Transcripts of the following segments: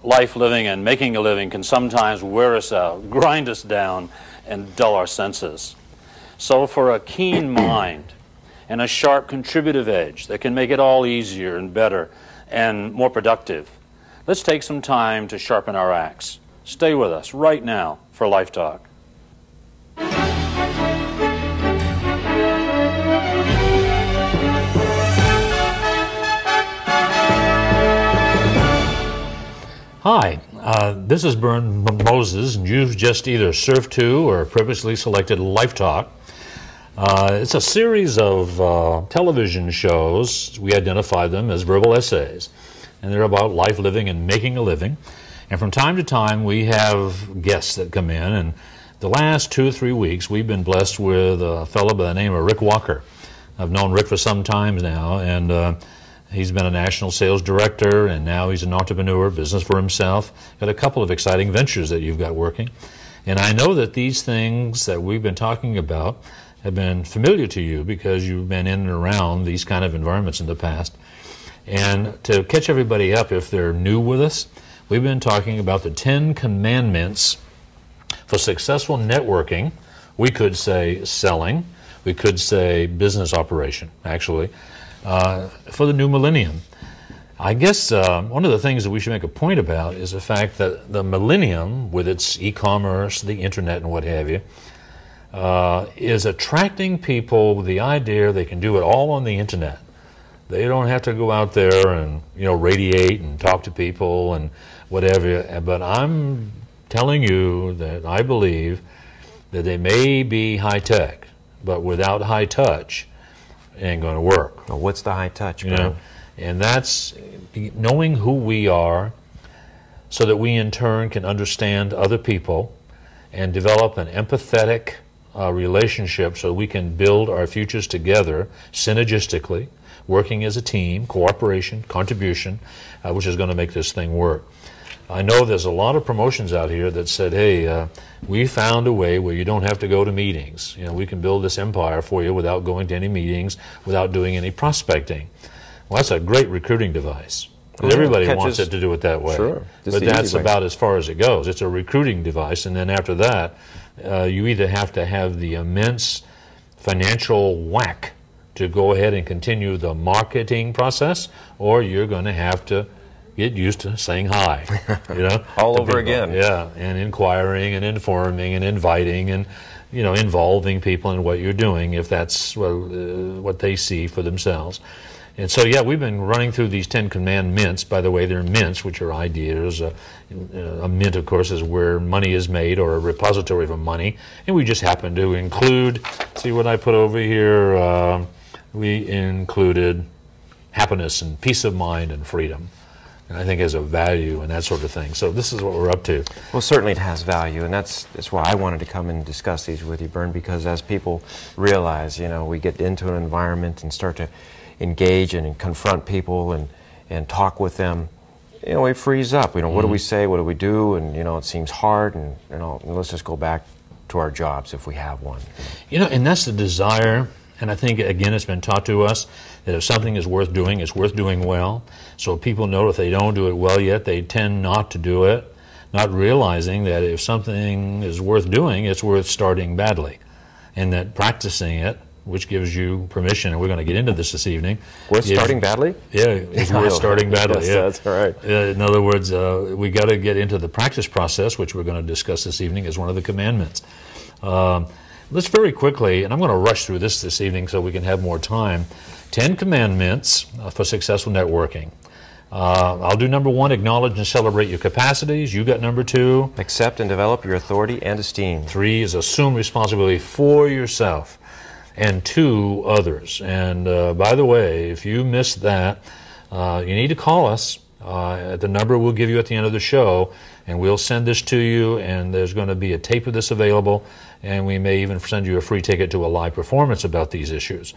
life living and making a living can sometimes wear us out, grind us down, and dull our senses. So for a keen mind and a sharp contributive edge that can make it all easier and better and more productive, let's take some time to sharpen our axe. Stay with us right now for Life Talk. Hi, this is Bern Moses, and you've just either surfed to or purposely selected Life Talk. It's a series of television shows. We identify them as verbal essays, and they're about life living and making a living. And from time to time, we have guests that come in, and the last 2 or 3 weeks, we've been blessed with a fellow by the name of Rick Walker. I've known Rick for some time now, and he's been a national sales director, and now he's an entrepreneur, business for himself. Got a couple of exciting ventures that you've got working. And I know that these things that we've been talking about have been familiar to you because you've been in and around these kind of environments in the past. And to catch everybody up, if they're new with us, we've been talking about the 10 commandments for successful networking. We could say selling. We could say business operation, actually. For the new millennium. I guess one of the things that we should make a point about is the fact that the millennium, with its e-commerce, the internet, and what have you, is attracting people with the idea they can do it all on the internet. They don't have to go out there and radiate and talk to people and whatever. But I'm telling you that I believe that they may be high tech, but without high touch, it ain't going to work. Well, what's the high touch, bro? And that's knowing who we are so that we in turn can understand other people and develop an empathetic relationship so we can build our futures together synergistically, working as a team, cooperation, contribution, which is going to make this thing work. I know there's a lot of promotions out here that said, hey, we found a way where you don't have to go to meetings. We can build this empire for you without going to any meetings, without doing any prospecting. Well, that's a great recruiting device. Everybody wants it to do it that way. Sure. But that's about as far as it goes. It's a recruiting device, and then after that, you either have to have the immense financial whack to go ahead and continue the marketing process, or you're going to have to get used to saying hi, all over again. Yeah, and inquiring and informing and inviting and, involving people in what you're doing if that's what they see for themselves. And so, yeah, we've been running through these 10 commandments. By the way, they're mints, which are ideas. A mint, of course, is where money is made, or a repository of money. And we just happen to include, see what I put over here, we included happiness and peace of mind and freedom. And I think has a value and that sort of thing. So this is what we're up to. Well, certainly it has value, and that's why I wanted to come and discuss these with you, Bern, because as people realize, we get into an environment and start to engage and confront people and talk with them, it frees up. What do we say, what do we do, and it seems hard, and let's just go back to our jobs if we have one. And that's the desire. And I think, again, it's been taught to us that if something is worth doing, it's worth doing well. So people know if they don't do it well yet, they tend not to do it, not realizing that if something is worth doing, it's worth starting badly. And that practicing it, which gives you permission, and we're going to get into this evening. Worth starting badly? Yeah, it's worth starting badly. Yes, yeah. That's all right. In other words, we got to get into the practice process, which we're going to discuss this evening as one of the commandments. Let's very quickly, and I'm going to rush through this evening so we can have more time. 10 commandments for successful networking. I'll do number 1, acknowledge and celebrate your capacities. You got number 2. Accept and develop your authority and esteem. 3 is assume responsibility for yourself and to others. And by the way, if you missed that, you need to call us at the number we'll give you at the end of the show, and we'll send this to you, and there's going to be a tape of this available, and we may even send you a free ticket to a live performance about these issues.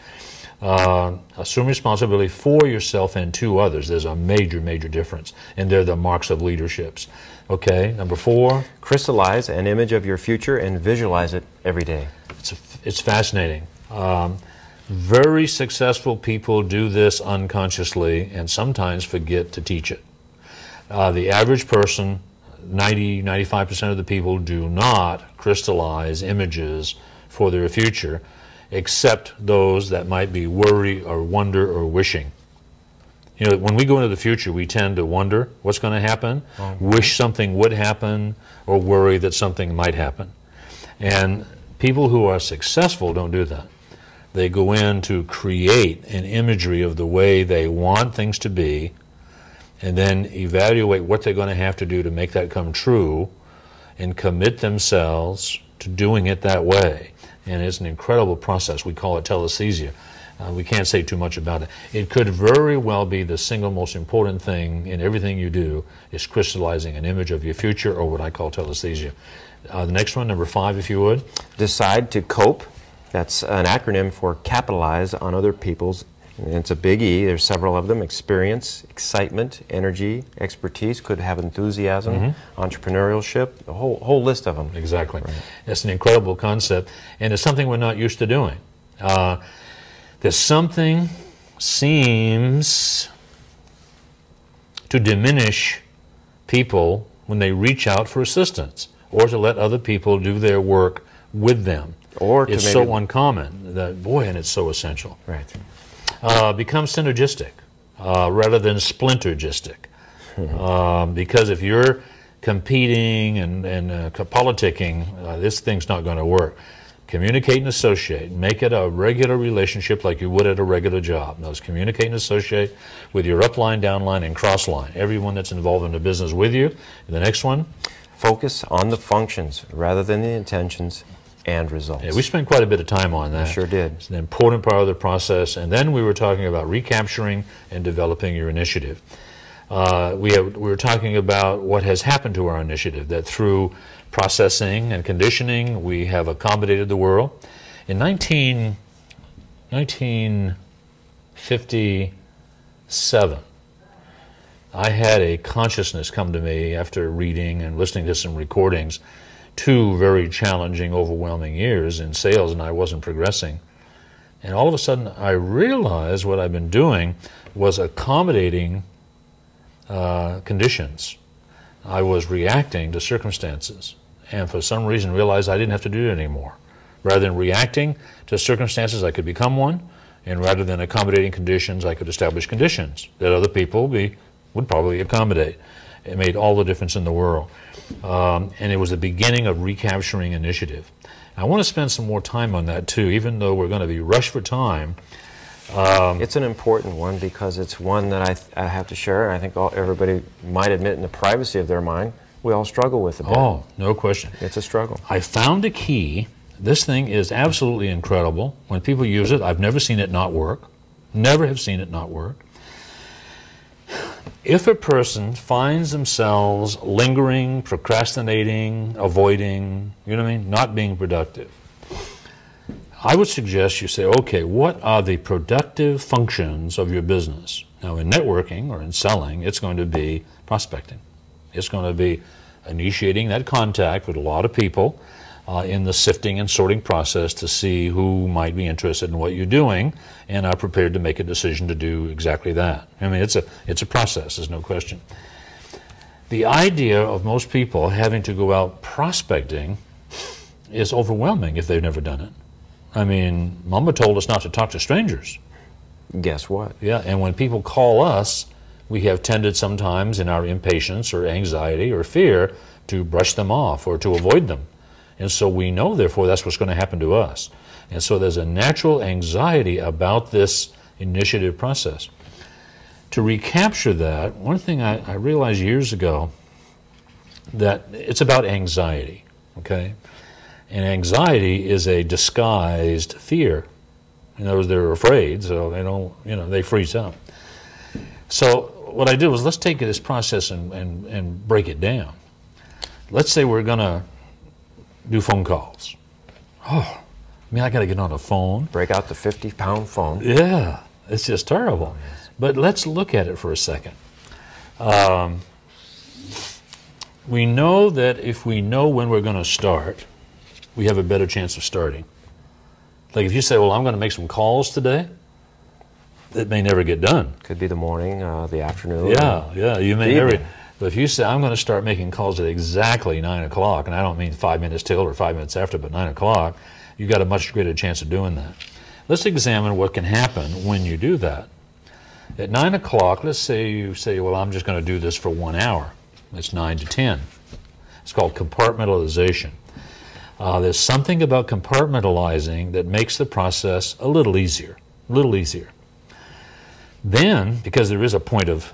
Assume responsibility for yourself and to others. There's a major, major difference, and they're the marks of leaderships. Okay, number 4. Crystallize an image of your future and visualize it every day. It's fascinating. Very successful people do this unconsciously and sometimes forget to teach it. The average person, 95% of the people do not crystallize images for their future, except those that might be worry or wonder or wishing. You know, when we go into the future, we tend to wonder what's going to happen, wish something would happen, or worry that something might happen. And people who are successful don't do that. They go in to create an imagery of the way they want things to be, and then evaluate what they're going to have to do to make that come true, and commit themselves to doing it that way. And it's an incredible process. We call it telesthesia. We can't say too much about it. It could very well be the single most important thing in everything you do is crystallizing an image of your future, or what I call telesthesia. The next one, number 5, if you would. Decide to cope. That's an acronym for capitalize on other people's. And it's a big E. There's several of them. Experience, excitement, energy, expertise, could have enthusiasm, entrepreneurship, a whole list of them. Exactly. Right. It's an incredible concept, and it's something we're not used to doing. There's something seems to diminish people when they reach out for assistance or to let other people do their work with them. Or to it's maybe so uncommon that, boy, and it's so essential. Right. Become synergistic rather than splintergistic. Because if you're competing and politicking, this thing's not going to work. Communicate and associate. Make it a regular relationship like you would at a regular job. Now, communicate and associate with your upline, downline, and crossline. Everyone that's involved in the business with you. And the next one? Focus on the functions rather than the intentions and results. Yeah, we spent quite a bit of time on that. We sure did. It's an important part of the process. And then we were talking about recapturing and developing your initiative. We were talking about what has happened to our initiative, that through processing and conditioning, we have accommodated the world. In 1957, I had a consciousness come to me after reading and listening to some recordings, 2 very challenging, overwhelming years in sales, and I wasn't progressing. And all of a sudden, I realized what I've been doing was accommodating conditions. I was reacting to circumstances, and for some reason realized I didn't have to do it anymore. Rather than reacting to circumstances, I could become one, and rather than accommodating conditions, I could establish conditions that other people would probably accommodate. It made all the difference in the world. And it was the beginning of recapturing initiative. I want to spend some more time on that too, even though we're going to be rushed for time. It's an important one because it's one that I have to share, and I think everybody might admit in the privacy of their mind, we all struggle with it. Oh, no question. It's a struggle. I found a key. This thing is absolutely incredible. When people use it, I've never seen it not work. Never have seen it not work. If a person finds themselves lingering, procrastinating, avoiding, you know what I mean, not being productive, I would suggest you say, okay, what are the productive functions of your business? Now, in networking or in selling, it's going to be prospecting. It's going to be initiating that contact with a lot of people in the sifting and sorting process to see who might be interested in what you're doing and are prepared to make a decision to do exactly that. I mean, it's a process, there's no question. The idea of most people having to go out prospecting is overwhelming if they've never done it. I mean, Mama told us not to talk to strangers. Guess what? Yeah, and when people call us, we have tended sometimes in our impatience or anxiety or fear to brush them off or to avoid them. And so we know, therefore, that's what's going to happen to us. And so there's a natural anxiety about this initiative process. To recapture that, one thing I realized years ago, that it's about anxiety, okay? And anxiety is a disguised fear. In other words, they're afraid, so they don't, they freeze up. So what I did was, let's take this process and break it down. Let's say we're going to do phone calls. Oh, I mean, I got to get on a phone. Break out the 50-pound phone. Yeah, it's just terrible. Oh, yes. But let's look at it for a second. We know that if we know when we're going to start, we have a better chance of starting. Like if you say, well, I'm going to make some calls today, it may never get done. Could be the morning, the afternoon. Yeah, you may never. But if you say, I'm going to start making calls at exactly 9 o'clock, and I don't mean 5 minutes till or 5 minutes after, but 9 o'clock, you've got a much greater chance of doing that. Let's examine what can happen when you do that. At 9 o'clock, let's say you say, well, I'm just going to do this for 1 hour. It's 9 to 10. It's called compartmentalization. There's something about compartmentalizing that makes the process a little easier, Then, because there is a point of,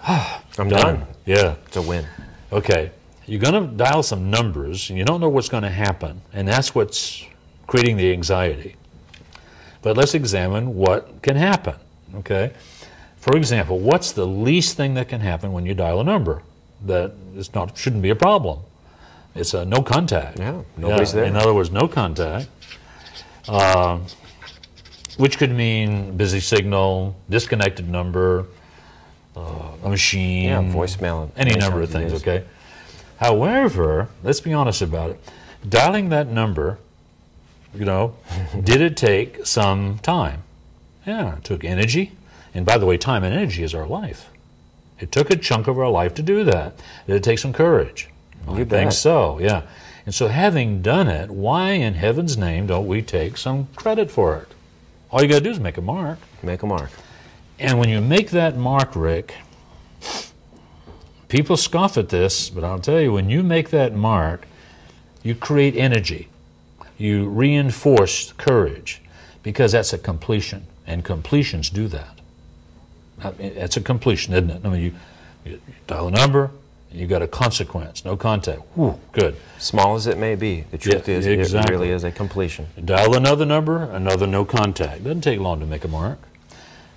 I'm done. Yeah. It's a win. Okay. You're going to dial some numbers, and you don't know what's going to happen, and that's what's creating the anxiety. But let's examine what can happen, okay? For example, what's the least thing that can happen when you dial a number that shouldn't be a problem? It's a no contact. Yeah, nobody's there. In other words, no contact, which could mean busy signal, disconnected number, a machine. Yeah, voicemail. Any number of things, okay? However, let's be honest about it. Dialing that number, did it take some time? Yeah, it took energy. And by the way, time and energy is our life. It took a chunk of our life to do that. Did it take some courage? I think so, yeah. And so having done it, why in heaven's name don't we take some credit for it? All you got to do is make a mark. Make a mark. And when you make that mark, Rick, people scoff at this, but I'll tell you, when you make that mark, you create energy. You reinforce courage, because that's a completion, and completions do that. It's a completion, isn't it? I mean, you dial a number, and you got a consequence, no contact. Whew, good. Small as it may be, the truth is it really is a completion. Dial another number, another no contact. Doesn't take long to make a mark.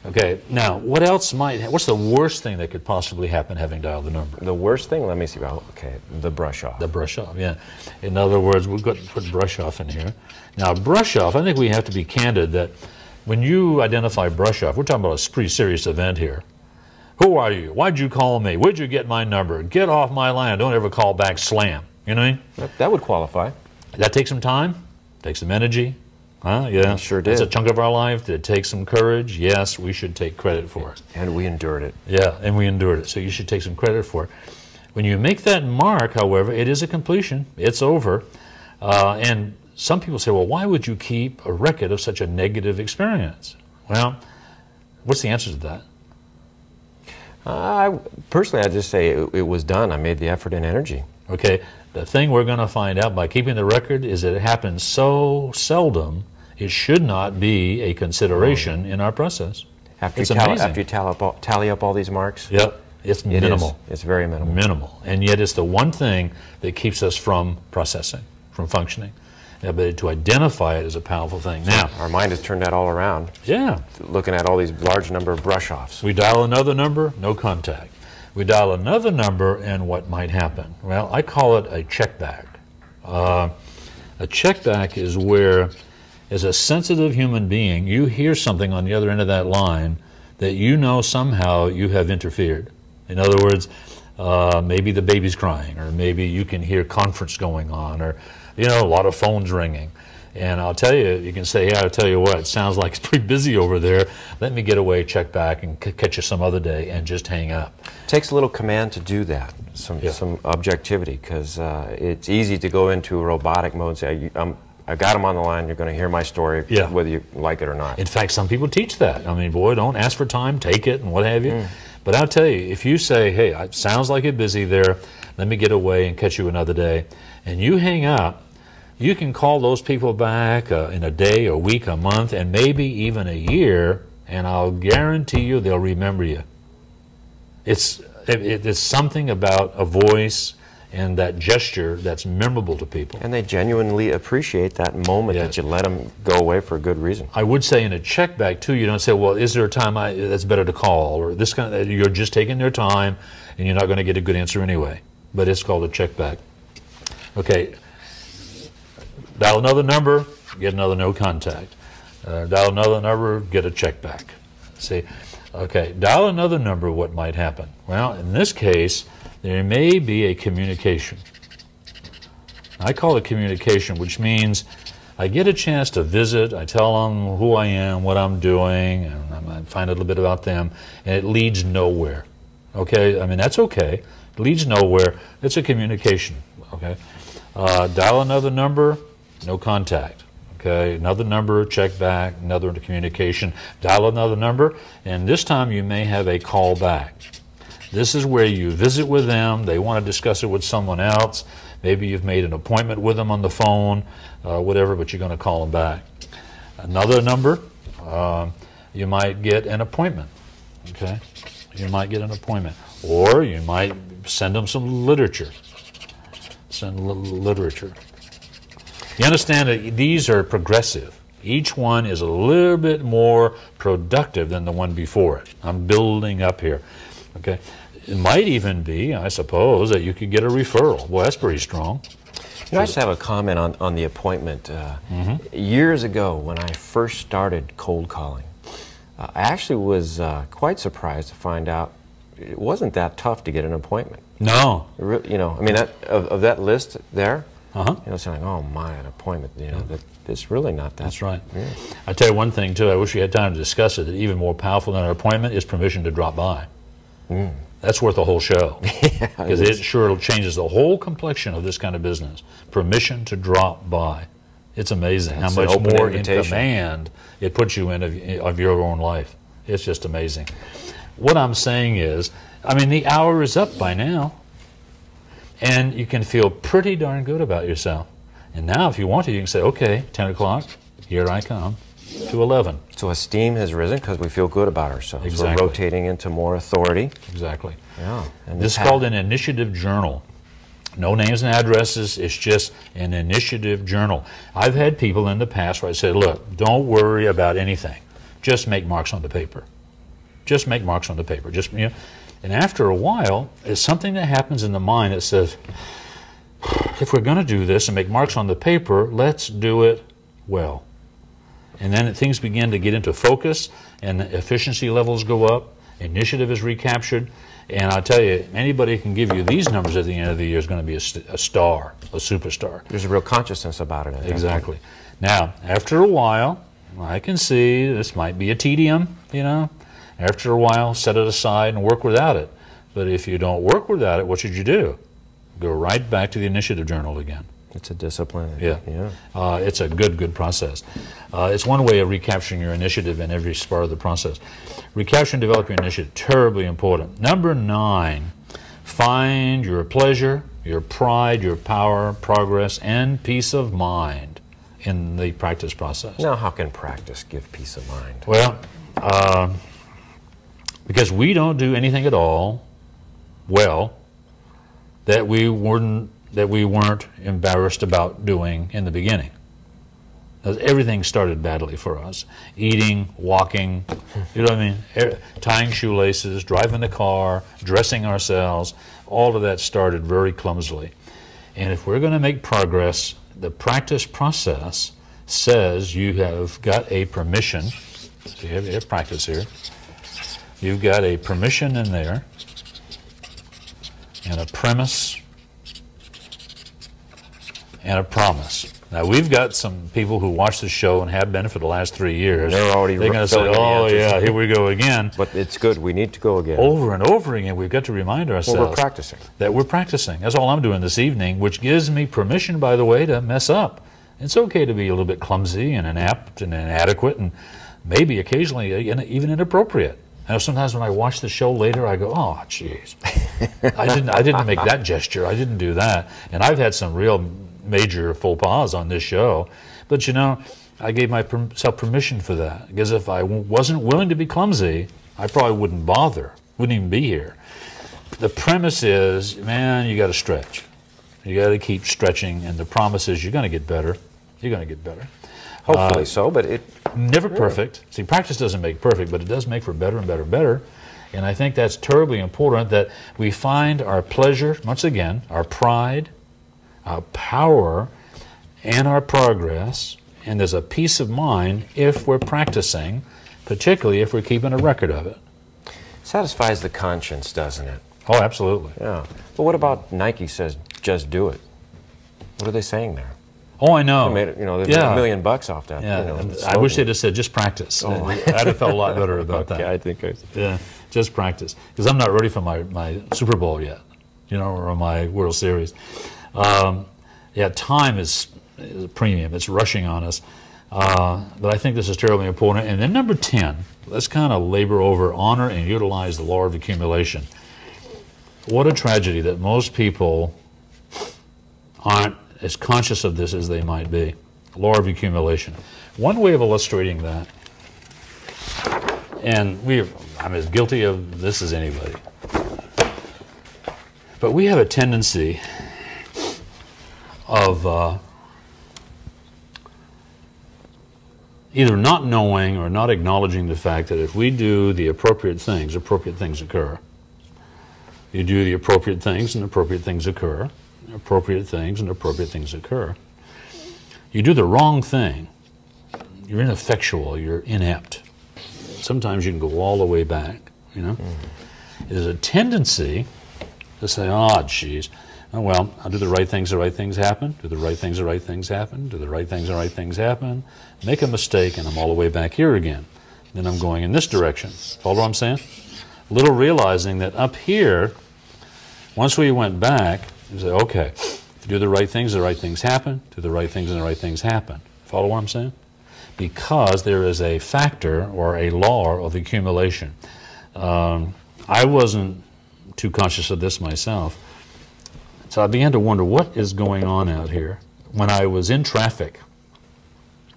Okay, now, what's the worst thing that could possibly happen having dialed the number? The worst thing, let me see, the brush off. The brush off, yeah. In other words, we've got to put brush off in here. Now, brush off, I think we have to be candid that when you identify brush off, we're talking about a pretty serious event here. Who are you? Why'd you call me? Where'd you get my number? Get off my line. Don't ever call back, slam. You know what I mean? That would qualify. That takes some time, takes some energy. Huh? Yeah, it sure did. It's a chunk of our life. Did it take some courage? Yes, we should take credit for it. And we endured it. Yeah, and we endured it. So you should take some credit for it. When you make that mark, however, it is a completion. It's over. And some people say, well, why would you keep a record of such a negative experience? Well, what's the answer to that? Personally, I just say it was done. I made the effort and energy. Okay, the thing we're going to find out by keeping the record is that it happens so seldom, it should not be a consideration in our process. After you tally up all these marks? Yep, it's minimal. It's very minimal. Minimal, and yet it's the one thing that keeps us from processing, from functioning. Yeah, but to identify it is a powerful thing. Now, our mind has turned that all around. Yeah. Looking at all these large number of brush-offs. We dial another number, no contact. We dial another number, and what might happen? Well, I call it a check back. A check back is where, as a sensitive human being, you hear something on the other end of that line that you know somehow you have interfered. In other words, maybe the baby's crying, or maybe you can hear conference going on, or a lot of phones ringing. And I'll tell you, you can say, yeah, I'll tell you what, it sounds like it's pretty busy over there. Let me get away, check back, and catch you some other day, and just hang up. It takes a little command to do that, some objectivity, because it's easy to go into robotic mode and say, I got him on the line, you're going to hear my story, whether you like it or not. In fact, some people teach that. I mean, boy, don't ask for time, take it, and what have you. But I'll tell you, if you say, hey, it sounds like you're busy there, let me get away and catch you another day, and you hang up, you can call those people back in a day, a week, a month, and maybe even a year, and I'll guarantee you they'll remember you. It's something about a voice and that gesture that's memorable to people. And they genuinely appreciate that moment that you let them go away for a good reason. I would say in a check back, too, you don't say, well, is there a time that's better to call? Or this kind of, you're just taking their time, and you're not going to get a good answer anyway. But it's called a check back. Okay. Dial another number, get another no contact. Dial another number, get a check back. See, okay, dial another number, what might happen? Well, in this case, there may be a communication. I call it communication, which means I get a chance to visit, I tell them who I am, what I'm doing, and I find a little bit about them, and it leads nowhere. Okay, I mean, that's okay. leads nowhere. It's a communication, okay? Dial another number, no contact. Okay, another number, check back, another communication, dial another number, and this time you may have a call back. This is where you visit with them, they want to discuss it with someone else, maybe you've made an appointment with them on the phone, whatever, but you're going to call them back. Another number, you might get an appointment, okay? You might get an appointment, or you might send them some literature. Send literature. You understand that these are progressive. Each one is a little bit more productive than the one before it. I'm building up here. Okay. It might even be, I suppose, that you could get a referral. Well, that's pretty strong. You know, I just have a comment on the appointment. Years ago, when I first started cold calling, I actually was quite surprised to find out it wasn't that tough to get an appointment. No. You know, I mean, of that list there, Uh-huh. you know, saying, oh my, an appointment, you know, it's really not that. That's right. Yeah. I tell you one thing, too, I wish we had time to discuss it, that even more powerful than an appointment is permission to drop by. That's worth a whole show, because it sure changes the whole complexion of this kind of business. Permission to drop by. It's amazing how much more in command it puts you in of your own life. It's just amazing. What I'm saying is, I mean, the hour is up by now, and you can feel pretty darn good about yourself. And now, if you want to, you can say, okay, 10 o'clock, here I come, to 11. So esteem has risen because we feel good about ourselves. Exactly. We're rotating into more authority. Exactly. Yeah. And This is called an initiative journal. No names and addresses, it's just an initiative journal. I've had people in the past where I said, look, don't worry about anything. Just make marks on the paper. Just make marks on the paper. Just, you know. And after a while, there's something that happens in the mind that says, if we're going to do this and make marks on the paper, let's do it well. And then things begin to get into focus, and the efficiency levels go up, initiative is recaptured, and I'll tell you, anybody can give you these numbers at the end of the year is going to be a star, a superstar. There's a real consciousness about it. Exactly. Now, after a while, I can see this might be a tedium, you know. After a while, set it aside and work without it. But if you don't work without it, what should you do? Go right back to the initiative journal again. It's a discipline. Yeah. It's a good process. It's one way of recapturing your initiative in every part of the process. Recapture and develop your initiative, terribly important. Number 9, find your pleasure, your pride, your power, progress, and peace of mind in the practice process. Now, how can practice give peace of mind? Well, because we don't do anything at all well that we weren't embarrassed about doing in the beginning. Everything started badly for us. Eating, walking, you know what I mean? Tying shoelaces, driving the car, dressing ourselves, all of that started very clumsily. And if we're going to make progress, the practice process says you have got a permission. So you have practice here. You've got a permission in there, and a premise, and a promise. Now, we've got some people who watch the show and have been for the last 3 years. They're already going to say, oh, yeah, here we go again. But it's good. We need to go again. Over and over again, we've got to remind ourselves. Well, we're practicing. That we're practicing. That's all I'm doing this evening, which gives me permission, by the way, to mess up. It's okay to be a little bit clumsy and inept and inadequate and maybe occasionally even inappropriate. And sometimes when I watch the show later, I go, oh, jeez. I didn't make that gesture. I didn't do that. And I've had some real major faux pas on this show. But, you know, I gave myself permission for that. Because if I wasn't willing to be clumsy, I probably wouldn't bother, wouldn't even be here. The premise is, man, you got to stretch. You got to keep stretching. And the promise is you're going to get better. You're going to get better. Hopefully so, but it... Never perfect. See, practice doesn't make perfect, but it does make for better and better and better. And I think that's terribly important that we find our pleasure, once again, our pride, our power, and our progress, and there's a peace of mind if we're practicing, particularly if we're keeping a record of it. Satisfies the conscience, doesn't it? Oh, absolutely. Yeah. But what about Nike says, just do it? What are they saying there? Oh, I know. They made, you know, they made $1 million off that. Yeah. You know, I wish they'd have said, just practice. Oh. I'd have felt a lot better about that. I think yeah, just practice. Because I'm not ready for my Super Bowl yet. or my World Series. Yeah, time is a premium. It's rushing on us. But I think this is terribly important. And then number 10, let's kind of labor over honor and utilize the law of accumulation. What a tragedy that most people aren't as conscious of this as they might be. Law of accumulation. One way of illustrating that, and I'm as guilty of this as anybody, but we have a tendency of either not knowing or not acknowledging the fact that if we do the appropriate things occur. You do the appropriate things and appropriate things occur. Appropriate things and appropriate things occur. You do the wrong thing, you're ineffectual, you're inept. Sometimes you can go all the way back, There's a tendency to say, oh, geez, oh, well, I'll do the right things happen, do the right things happen, do the right things happen, make a mistake, and I'm all the way back here again. Then I'm going in this direction. Follow what I'm saying? Little realizing that up here, once we went back, you say, okay, if you do the right things happen, do the right things and the right things happen. Follow what I'm saying? Because there is a factor or a law of accumulation. I wasn't too conscious of this myself. So I began to wonder what is going on out here. When I was in traffic,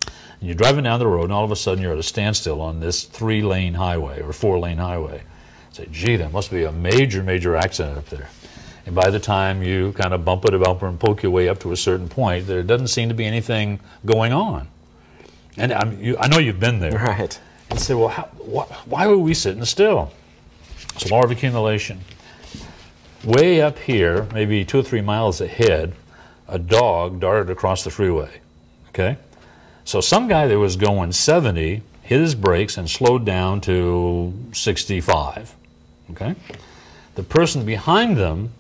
and you're driving down the road, and all of a sudden you're at a standstill on this 3-lane highway or 4-lane highway. I say, gee, there must be a major, major accident up there. And by the time you kind of bumper to bumper and poke your way up to a certain point, there doesn't seem to be anything going on. And I know you've been there. Right. And say, well, why were we sitting still? It's law of accumulation. Way up here, maybe 2 or 3 miles ahead, a dog darted across the freeway. Okay? So some guy that was going 70 hit his brakes and slowed down to 65. Okay? The person behind them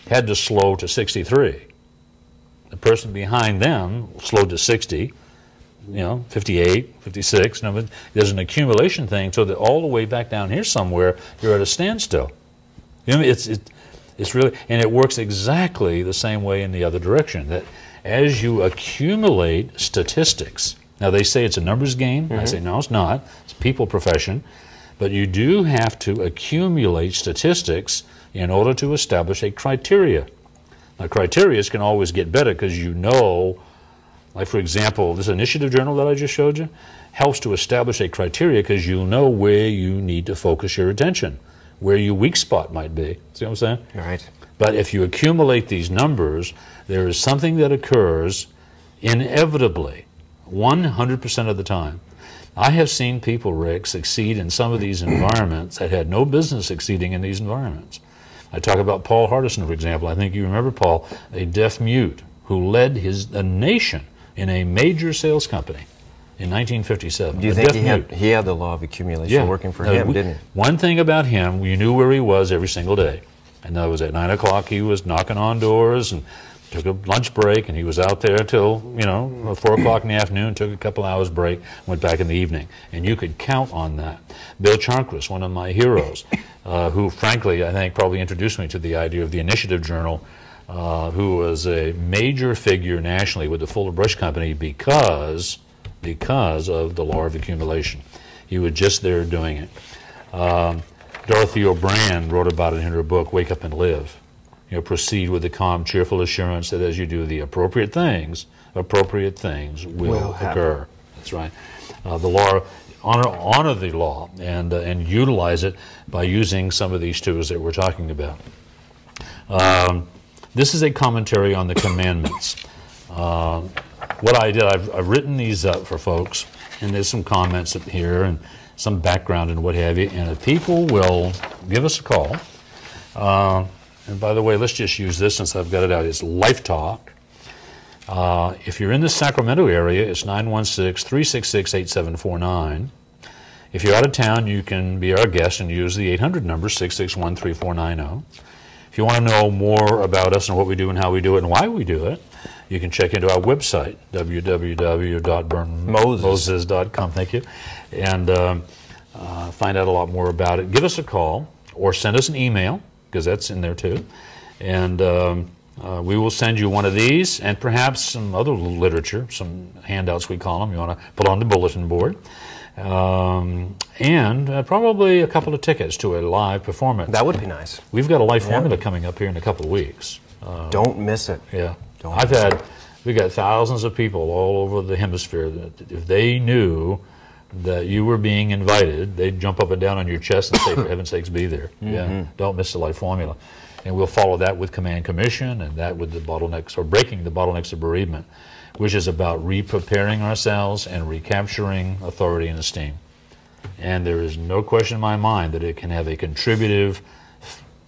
had to slow to 63. The person behind them slowed to 60, 58, 56. No, there's an accumulation thing, so that all the way back down here somewhere, you're at a standstill. It's really, and it works exactly the same way in the other direction. That as you accumulate statistics, now they say it's a numbers game. I say no, it's not. It's a people profession, but you do have to accumulate statistics in order to establish a criteria. Now, criteria can always get better because like for example, this initiative journal that I just showed you helps to establish a criteria because you know where you need to focus your attention, where your weak spot might be. See what I'm saying? Right. But if you accumulate these numbers, there is something that occurs inevitably, 100% of the time. I have seen people, Rick, succeed in some of these environments that had no business succeeding in these environments. I talk about Paul Hardison, for example. I think you remember Paul, a deaf mute who led a nation in a major sales company in 1957. Do you think he had the law of accumulation working for him, didn't he? One thing about him, you knew where he was every single day. And that was at 9 o'clock he was knocking on doors and took a lunch break, and he was out there till 4 o'clock in the afternoon, took a couple hours break, went back in the evening. And you could count on that. Bill Charncris, one of my heroes, who frankly I think probably introduced me to the idea of the Initiative Journal, who was a major figure nationally with the Fuller Brush Company because of the law of accumulation. He was just there doing it. Dorothy O'Brien wrote about it in her book, Wake Up and Live. Proceed with the calm, cheerful assurance that as you do the appropriate things will occur. That's right. The law, honor the law and utilize it by using some of these tools that we're talking about. This is a commentary on the commandments. What I did, I've written these up for folks, and there's some comments up here and some background and what have you, and if people will give us a call, and by the way, let's just use this since I've got it out. It's Life Talk. If you're in the Sacramento area, it's 916-366-8749. If you're out of town, you can be our guest and use the 800 number, 661-3490. If you want to know more about us and what we do and how we do it and why we do it, you can check into our website, www.burnmoses.com. Thank you. And find out a lot more about it. Give us a call or send us an email, because that's in there too. And we will send you one of these and perhaps some other literature, some handouts we call them, you want to put on the bulletin board. And probably a couple of tickets to a live performance. That would be nice. We've got a live formula coming up here in a couple of weeks. Don't miss it. Yeah. We've got thousands of people all over the hemisphere that if they knew that you were being invited, they'd jump up and down on your chest and say, for heaven's sakes, be there. Yeah, don't miss the life formula. And we'll follow that with Command Commission and that with the bottlenecks, or breaking the bottlenecks of bereavement, which is about re-preparing ourselves and recapturing authority and esteem. And there is no question in my mind that it can have a contributive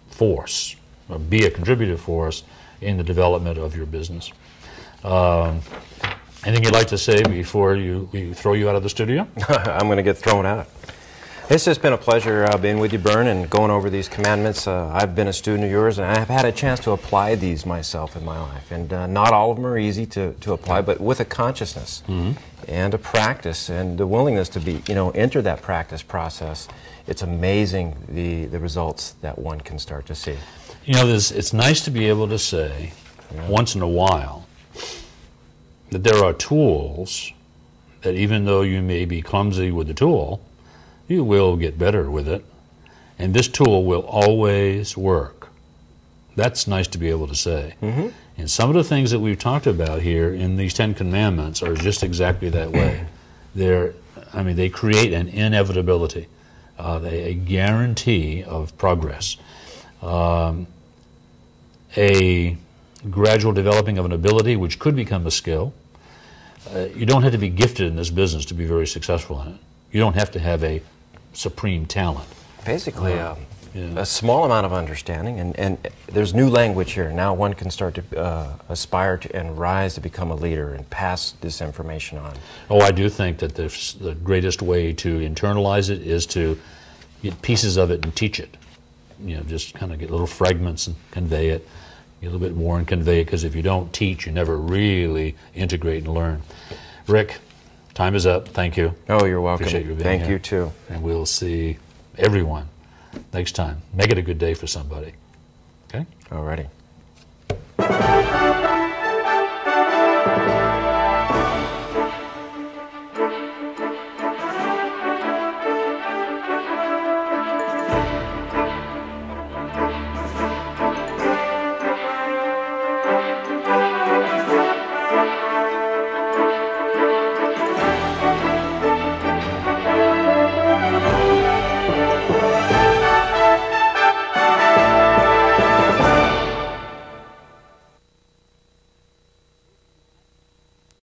force, or be a contributive force in the development of your business. Anything you'd like to say before we throw you out of the studio? I'm going to get thrown out. It's just been a pleasure being with you, Bern, and going over these commandments. I've been a student of yours, and I've had a chance to apply these myself in my life. And not all of them are easy to apply, but with a consciousness and a practice and the willingness to be, enter that practice process, it's amazing the results that one can start to see. It's nice to be able to say once in a while that there are tools that even though you may be clumsy with the tool, you will get better with it, and this tool will always work. That's nice to be able to say. And some of the things that we've talked about here in these 10 Commandments are just exactly that way. They create an inevitability, a guarantee of progress, a gradual developing of an ability which could become a skill. You don't have to be gifted in this business to be very successful in it. You don't have to have a supreme talent. Basically, a small amount of understanding, and there's new language here. Now one can start to aspire to and rise to become a leader and pass this information on. Oh, I do think that the greatest way to internalize it is to get pieces of it and teach it. Just kind of get little fragments and convey it. Get a little bit more and convey it, because if you don't teach, you never really integrate and learn. Rick, time is up. Thank you. Oh, you're welcome. Appreciate you being Thank here. you, too. And we'll see everyone next time. Make it a good day for somebody. Okay? All righty.